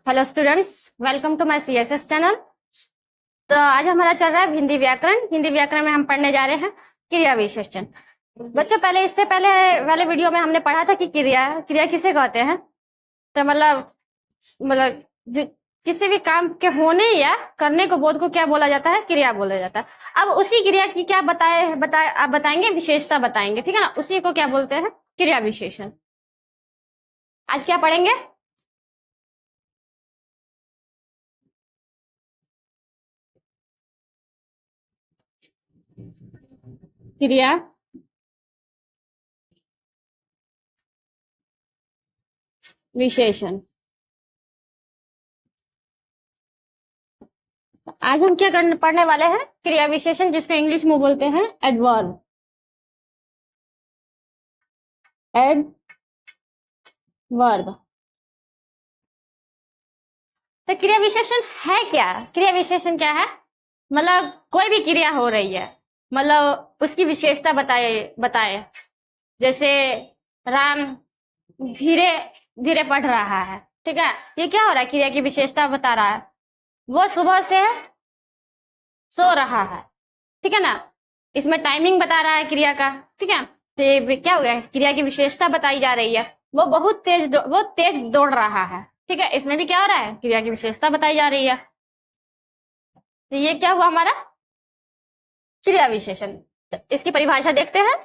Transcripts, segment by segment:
Hello students, welcome to my CSS channel. तो आज हमारा चल रहा है हिंदी व्याकरण। हिंदी व्याकरण में हम पढ़ने जा रहे हैं क्रिया विशेषण। बच्चों, इससे पहले वाले वीडियो में हमने पढ़ा था कि क्रिया क्रिया किसे कहते हैं। तो मतलब किसी भी काम के होने या करने को बोध को क्या बोला जाता है? क्रिया बोला जाता है। अब उसी क्रिया की क्या आप बताएंगे, विशेषता बताएंगे, ठीक है ना। उसी को क्या बोलते हैं? क्रिया विशेषण। आज क्या पढ़ेंगे? क्रिया विशेषण। आज हम क्या करने पढ़ने वाले हैं? क्रिया विशेषण, जिसको इंग्लिश में बोलते हैं एडवर्ब। एडवर्ब। तो क्रिया विशेषण है क्या? क्रिया विशेषण क्या है? मतलब कोई भी क्रिया हो रही है, मतलब उसकी विशेषता बताए बताए। जैसे राम धीरे धीरे पढ़ रहा है, ठीक है। ये क्या हो रहा है? क्रिया की विशेषता बता रहा है। वो सुबह से सो रहा है, ठीक है ना। इसमें टाइमिंग बता रहा है क्रिया का, ठीक है। तो ये क्या हो गया? क्रिया की विशेषता बताई जा रही है। वो बहुत तेज दौड़ रहा है, ठीक है। इसमें भी क्या हो रहा है? क्रिया की विशेषता बताई जा रही है। तो ये क्या हुआ हमारा? क्रिया विशेषण। तो इसकी परिभाषा देखते हैं।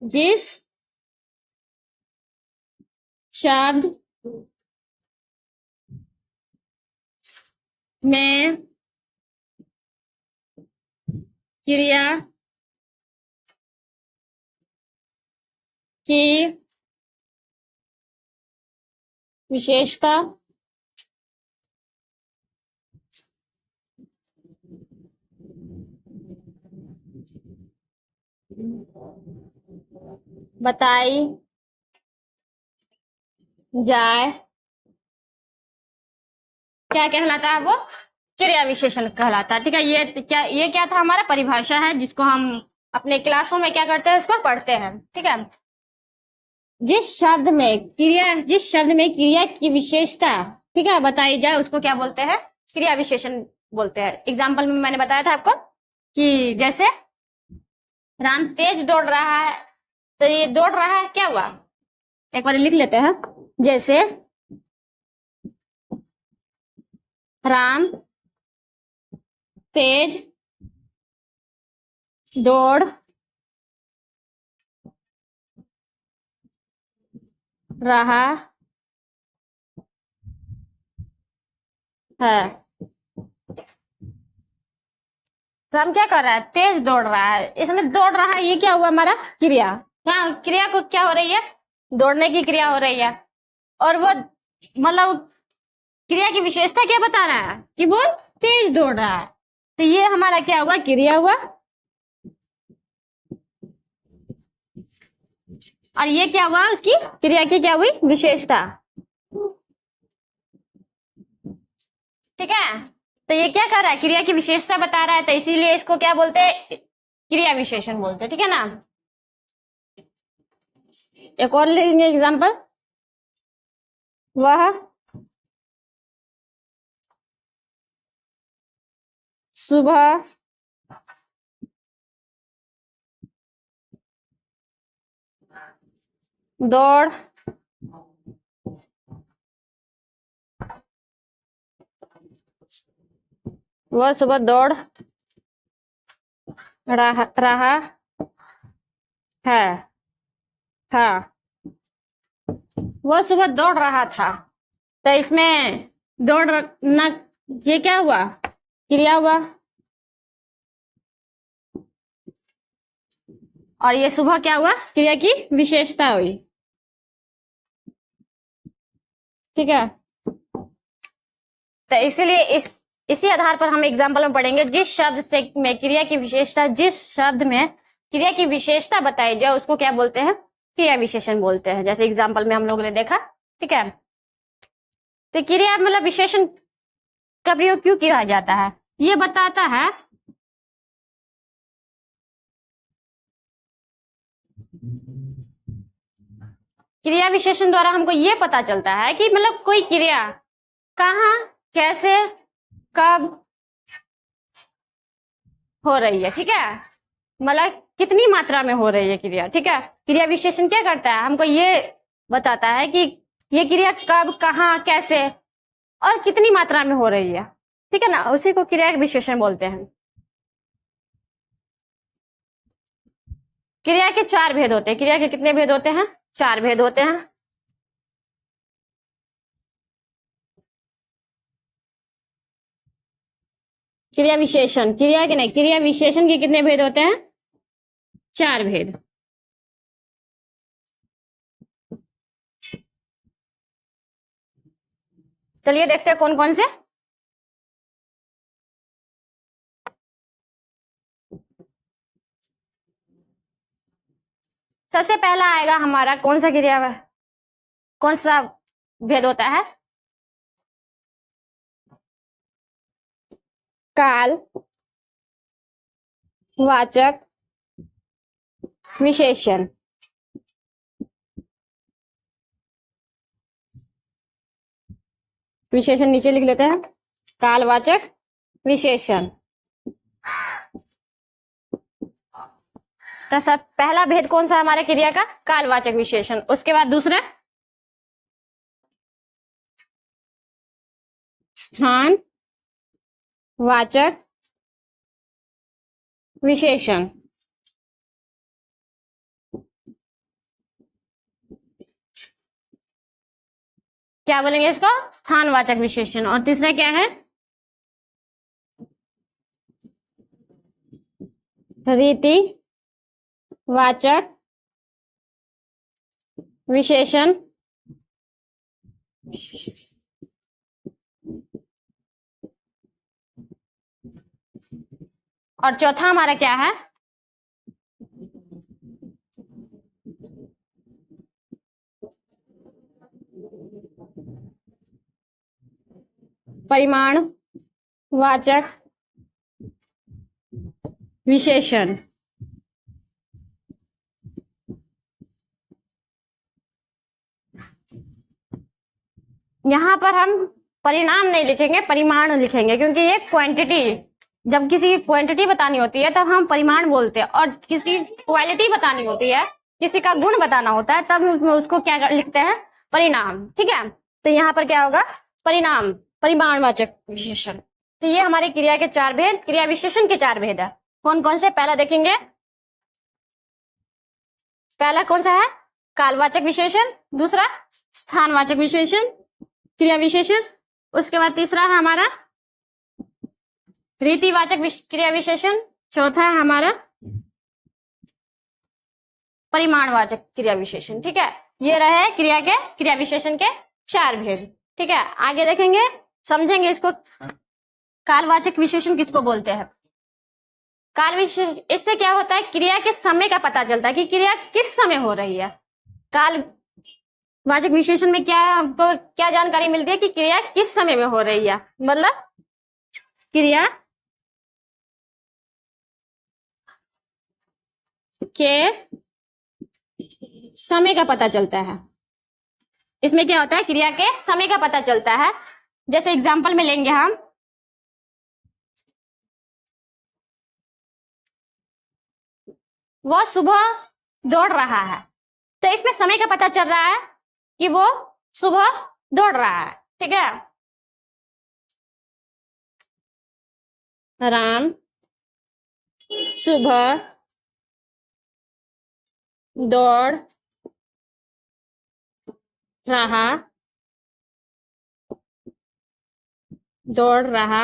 जिस शब्द में क्रिया की विशेषता बताई जाए, क्या कहलाता है? वो क्रिया विशेषण कहलाता है, ठीक है। ये क्या था? हमारा परिभाषा है, जिसको हम अपने क्लासों में क्या करते हैं, उसको पढ़ते हैं, ठीक है। जिस शब्द में क्रिया की विशेषता, ठीक है, बताई जाए, उसको क्या बोलते हैं? क्रिया विशेषण बोलते हैं। एग्जाम्पल में मैंने बताया था आपको कि जैसे राम तेज दौड़ रहा है। तो ये दौड़ रहा है क्या हुआ? एक बार लिख लेते हैं। जैसे राम तेज दौड़ रहा है। राम क्या कर रहा है? तेज दौड़ रहा है। इसमें दौड़ रहा है, ये क्या हुआ हमारा? क्रिया। हाँ, क्रिया को क्या हो रही है? दौड़ने की क्रिया हो रही है। और वो मतलब क्रिया की विशेषता क्या बता रहा है? कि वो तेज दौड़ रहा है। तो ये हमारा क्या हुआ? क्रिया हुआ। और ये क्या हुआ? उसकी क्रिया की क्या हुई? विशेषता, ठीक है। तो ये क्या कर रहा है? क्रिया की विशेषता बता रहा है, तो इसीलिए इसको क्या बोलते हैं? क्रिया विशेषण बोलते हैं, ठीक है ना। एक और लेंगे एग्जाम्पल। वह सुबह दौड़ वह सुबह दौड़ रहा है। हाँ, वह सुबह दौड़ रहा था। तो इसमें दौड़ना, ये क्या हुआ? क्रिया हुआ। और ये सुबह क्या हुआ? क्रिया की विशेषता हुई, ठीक है। तो इसीलिए इसी आधार पर हम एग्जाम्पल में पढ़ेंगे। जिस शब्द से में क्रिया की विशेषता जिस शब्द में क्रिया की विशेषता बताई जाए, उसको क्या बोलते हैं? क्रिया विशेषण बोलते हैं। जैसे एग्जाम्पल में हम लोगों ने देखा, ठीक है। तो क्रिया मतलब विशेषण का प्रयोग क्यों किया जाता है? ये बताता है क्रिया विशेषण द्वारा हमको ये पता चलता है कि मतलब कोई क्रिया कहाँ, कैसे, कब हो रही है, ठीक है, मतलब कितनी मात्रा में हो रही है क्रिया, ठीक है। क्रिया विशेषण क्या करता है, हमको ये बताता है कि ये क्रिया कब, कहाँ, कैसे और कितनी मात्रा में हो रही है, ठीक है ना, उसी को क्रिया विशेषण बोलते हैं। क्रिया के 4 भेद होते हैं। क्रिया के कितने भेद होते हैं? 4 भेद होते हैं। क्रिया विशेषण, क्रिया के नहीं, क्रिया विशेषण के कितने भेद होते हैं? 4 भेद। चलिए देखते हैं कौन कौन से। सबसे पहला आएगा हमारा कौन सा क्रिया, कौन सा भेद होता है? काल वाचक विशेषण। विशेषण नीचे लिख लेते हैं, कालवाचक विशेषण। तो सब पहला भेद कौन सा हमारे क्रिया का? कालवाचक विशेषण। उसके बाद दूसरा स्थान वाचक विशेषण। क्या बोलेंगे इसको? स्थानवाचक विशेषण। और तीसरा क्या है? रीति वाचक विशेषण। और चौथा हमारा क्या है? परिमाण वाचक विशेषण। यहां पर हम परिणाम नहीं लिखेंगे, परिमाण लिखेंगे, क्योंकि ये क्वांटिटी, जब किसी की क्वांटिटी बतानी होती है तब हम परिमाण बोलते हैं, और किसी क्वालिटी बतानी होती है, किसी का गुण बताना होता है, तब हम उसको क्या लिखते हैं? परिणाम, ठीक है। तो यहाँ पर क्या होगा? परिणाम, परिमाणवाचक विशेषण। तो ये हमारे क्रिया के 4 भेद, क्रिया विशेषण के 4 भेद है। कौन कौन से? पहला देखेंगे, पहला कौन सा है? कालवाचक विशेषण। दूसरा स्थानवाचक विशेषण, क्रिया विशेषण। उसके बाद तीसरा है हमारा रीतिवाचक क्रिया विशेषण। चौथा है हमारा परिमाणवाचक क्रिया विशेषण, ठीक है। ये रहे क्रिया के, क्रिया विशेषण के 4 भेद, ठीक है। आगे देखेंगे, समझेंगे इसको। कालवाचक विशेषण किसको बोलते हैं? काल विशेषण, इससे क्या होता है? क्रिया के समय का पता चलता है कि क्रिया किस समय हो रही है। काल वाचक विशेषण में क्या हमको क्या जानकारी मिलती है कि क्रिया किस समय में हो रही है, मतलब क्रिया के समय का पता चलता है। इसमें क्या होता है? क्रिया के समय का पता चलता है। जैसे एग्जांपल में लेंगे हम, वो सुबह दौड़ रहा है, तो इसमें समय का पता चल रहा है कि वो सुबह दौड़ रहा है, ठीक है। राम सुबह दौड़ रहा, दौड़ रहा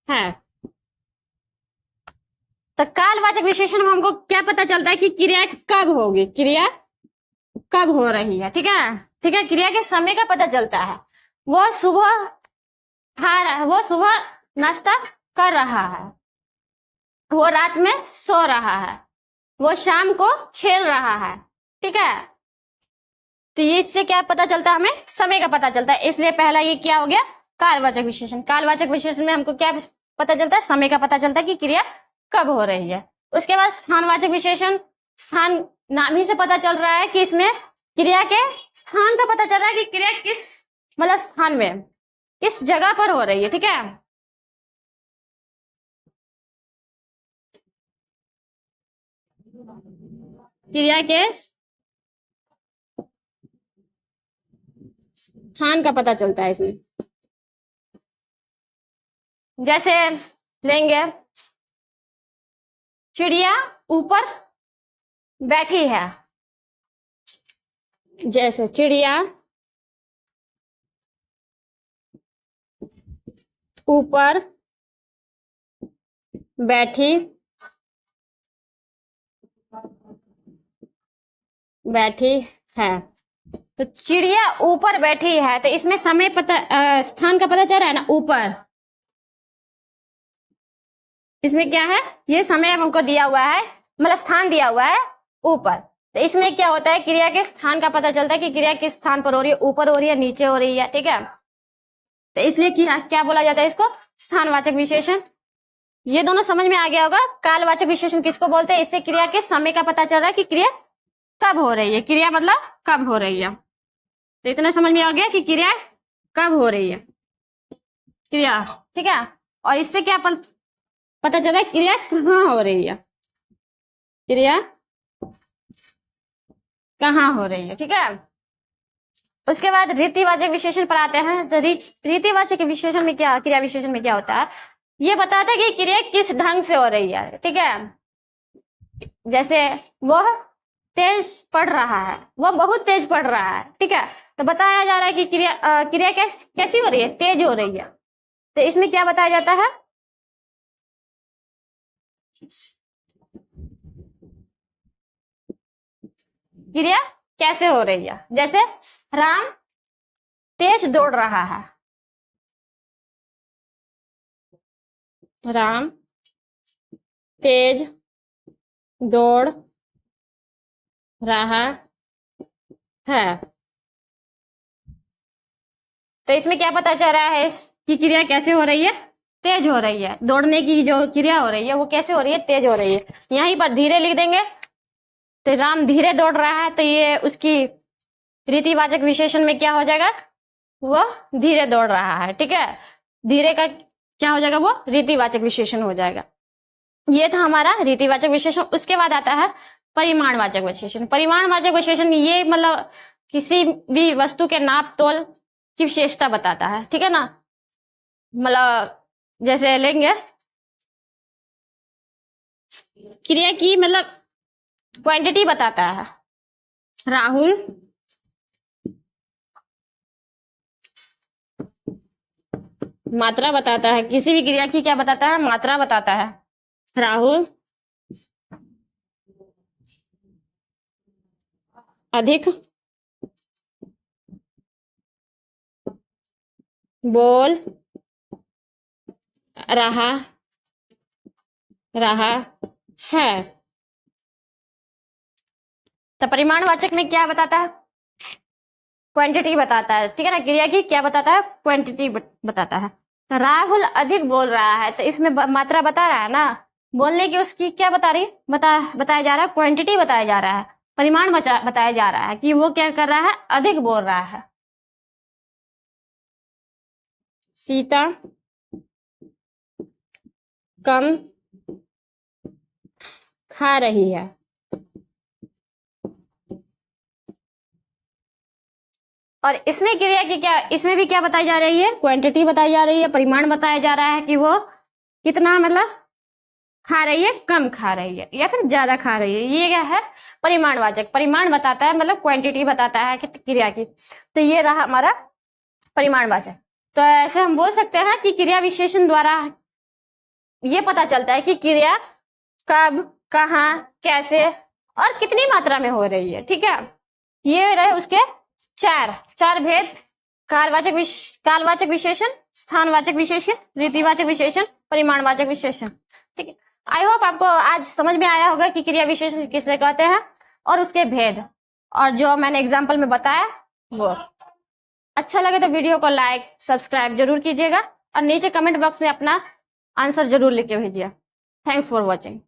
है। तो कालवाचक विशेषण में हमको क्या पता चलता है कि क्रिया कब होगी, क्रिया कब हो रही है, ठीक है, ठीक है। क्रिया के समय का पता चलता है। वो सुबह खा रहा है, वो सुबह नाश्ता कर रहा है, वो रात में सो रहा है, वो शाम को खेल रहा है, ठीक है। तो इससे क्या पता चलता है? हमें समय का पता चलता है। इसलिए पहला ये क्या हो गया? कालवाचक विशेषण। कालवाचक विशेषण में हमको क्या पता चलता है? समय का पता चलता है कि क्रिया कब हो रही है। उसके बाद स्थानवाचक विशेषण, स्थान नाम ही से पता चल रहा है कि इसमें क्रिया के स्थान का पता चल रहा है कि क्रिया किस मतलब स्थान में किस जगह पर हो रही है। ठीक है, क्रिया के स्थान का पता चलता है इसमें। जैसे लेंगे चिड़िया ऊपर बैठी है, जैसे चिड़िया ऊपर बैठी है, तो चिड़िया ऊपर बैठी है, तो इसमें समय पता स्थान का पता चल रहा है ना, ऊपर। इसमें क्या है, ये समय हमको दिया हुआ है, मतलब स्थान दिया हुआ है ऊपर। तो इसमें क्या होता है, क्रिया के स्थान का पता चलता है कि क्रिया किस स्थान पर हो रही है, ऊपर हो रही है, नीचे हो रही है। ठीक है, तो इसलिए क्या बोला जाता है इसको, स्थानवाचक विशेषण। ये दोनों समझ में आ गया होगा। कालवाचक विशेषण किसको बोलते हैं, इससे क्रिया के समय का पता चल रहा है कि क्रिया कब हो रही है, क्रिया मतलब कब हो रही है। तो इतना समझ में आ गया कि क्रिया कब हो रही है, क्रिया। ठीक है, और इससे क्या पता चल रहा है, क्रिया कहाँ हो रही है, क्रिया कहाँ हो रही है। ठीक है, उसके बाद रीतिवाचक विशेषण पर आते हैं। तो रीतिवाचक विशेषण में क्या, क्रिया विशेषण में क्या होता है, ये बताता है कि क्रिया किस ढंग से हो रही है। ठीक है, जैसे वह तेज पढ़ रहा है, वह बहुत तेज पढ़ रहा है। ठीक है, तो बताया जा रहा है कि क्रिया कैसी हो रही है, तेज हो रही है। तो इसमें क्या बताया जाता है, क्रिया कैसे हो रही है। जैसे राम तेज दौड़ रहा है, राम तेज दौड़ रहा है, तो इसमें क्या पता चल रहा है कि क्रिया कैसे हो रही है, तेज हो रही है। दौड़ने की जो क्रिया हो रही है वो कैसे हो रही है, तेज हो रही है। यहीं पर धीरे लिख देंगे, तो राम धीरे दौड़ रहा है, तो ये उसकी रीतिवाचक विशेषण में क्या हो जाएगा, वह धीरे दौड़ रहा है। ठीक है, धीरे का क्या हो जाएगा, वो रीतिवाचक विशेषण हो जाएगा। ये था हमारा रीतिवाचक विशेषण। उसके बाद आता है परिमाणवाचक विशेषण। परिमाणवाचक विशेषण ये मतलब किसी भी वस्तु के नाप तोल की विशेषता बताता है। ठीक है ना, मतलब जैसे लेंगे क्रिया की मतलब क्वांटिटी बताता है, राहुल मात्रा बताता है, किसी भी क्रिया की क्या बताता है, मात्रा बताता है। राहुल अधिक बोल रहा है। तो परिमाणवाचक में क्या बताता है, क्वांटिटी बताता है। ठीक है ना, क्रिया की क्या बताता है, क्वांटिटी बताता है। तो राहुल अधिक बोल रहा है, तो इसमें मात्रा बता रहा है ना, बोलने की उसकी क्या बता रही बताया जा रहा है, क्वांटिटी बताया जा रहा है, परिमाण बताया जा रहा है कि वो क्या कर रहा है, अधिक बोल रहा है। सीता कम खा रही है, और इसमें क्रिया की क्या, इसमें भी क्या बताई जा रही है, क्वांटिटी बताई जा रही है, परिमाण बताया जा रहा है कि वो कितना मतलब खा रही है, कम खा रही है या फिर ज्यादा खा रही है। ये क्या है, परिमाणवाचक। परिमाण बताता है मतलब क्वांटिटी बताता है कि क्रिया की। तो ये रहा हमारा परिमाणवाचक। तो ऐसे हम बोल सकते हैं कि क्रिया विशेषण द्वारा ये पता चलता है कि क्रिया कब, कहाँ, कैसे और कितनी मात्रा में हो रही है। ठीक है, ये रहे उसके चार भेद, कालवाचक विशेषण, स्थानवाचक विशेषण, रीतिवाचक विशेषण, परिमाणवाचक विशेषण। ठीक है, आई होप आपको आज समझ में आया होगा कि क्रिया विशेषण किसे कहते हैं और उसके भेद, और जो मैंने एग्जाम्पल में बताया वो। अच्छा लगे तो वीडियो को लाइक सब्सक्राइब जरूर कीजिएगा और नीचे कमेंट बॉक्स में अपना आंसर जरूर लिख के भेजिए। Thanks for watching.